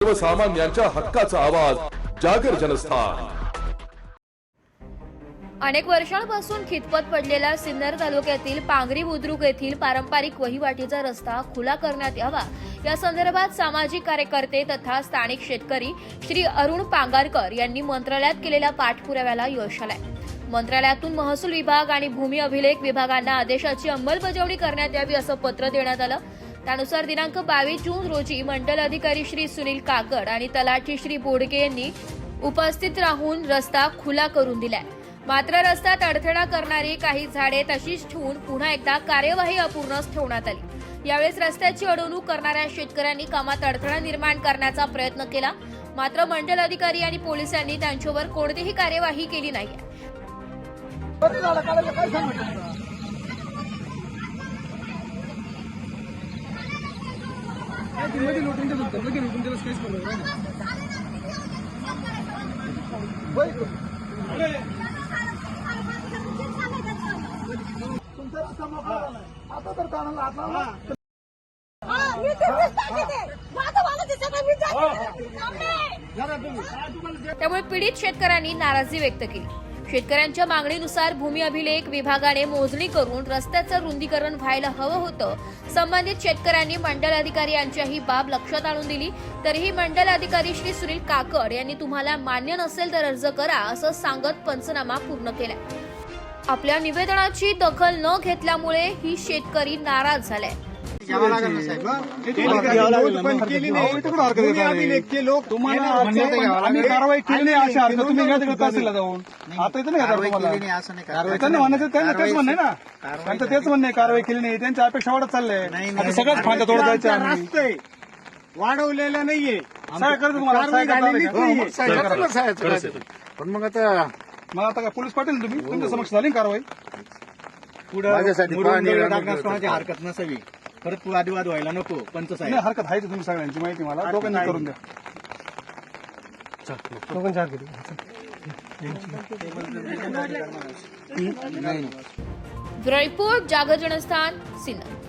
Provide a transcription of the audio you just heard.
सर्वसामान्यांच्या हक्काचा आवाज जागर जनस्थान। अनेक वर्षांपासून खितपत पडलेला सिन्नर तालुक्यातील पांगरी बुद्रुक येथील पारंपरिक वहिवाटीचा रस्ता खुला करण्यात यावा या संदर्भात सामाजिक कार्यकर्ते तथा स्थानिक शेतकरी श्री अरुण पांगारकर यांनी मंत्रालयात केलेल्या पाठपुराव्याला यश आलंय। मंत्रालयातून महसूल विभाग आणि भूमी अभिलेख विभागांना आदेशाची अंमलबजावणी करण्यात यावी असं पत्र देण्यात आलं। त्यानुसार दिनांक 22 जून रोजी मंडल अधिकारी श्री सुनील काकड आणि तलाठी श्री बोडके यांनी उपस्थित राहून रस्ता खुला करून दिलाय। मात्र रस्त्यात अडथळा करणारी काही झाडे तशीच ठेवून पुन्हा एकदा कार्यवाही अपूर्णच ठेवण्यात आली। यावेळेस रस्त्याची अडवणूक करणाऱ्या शेतकऱ्यांनी कामात अडथळा निर्माण करण्याचा प्रयत्न केला, मात्र मंडल अधिकारी आणि पोलिसांनी त्यांच्यावर कोणतीही कार्यवाही केली नाही। त्यामुळे पीडित शेतकऱ्यांनी नाराजी व्यक्त केली। शेतकऱ्यांच्या मागणीनुसार भूमी अभिलेख विभागाने मोजणी करून रस्त्याचं रुंदीकरण व्हायला हवं होतं। संबंधित शेतकऱ्यांनी मंडल अधिकारी यांच्या ही बाब लक्षात आणून दिली, तरीही मंडल अधिकारी श्री सुनील काकड यांनी तुम्हाला मान्य नसेल तर अर्ज करा असं सांगत पंचनामा पूर्ण केला। आपल्या निवेदनाची दखल न घेतल्यामुळे ही शेतकरी नाराज झाले। कारवाई केली नाही अशा अर्थ तुम्ही तहसीलला जाऊन आता इथं नाही त्यांना म्हणायचं, त्यांना तेच म्हणणे ना, त्यांचं तेच म्हणणे कारवाई केली नाही, त्यांच्या अपेक्षा वाढत चाललंय। सगळंच फांद्या तोडत जायचं वाढवलेलं नाहीये, सहाय्य करतो तुम्हाला। पण मग आता काय पोलीस पाटील तुम्ही तुमच्या समक्ष झाली कारवाई कोणाची हरकत नसावी, परत वादविवाद व्हायला नको। पंच साहेब हरकत आहे तुम्ही सगळ्यांची माहिती मला दोघांनी करून द्या। ब्युरो रिपोर्ट जागर जनस्थान सिन्नर।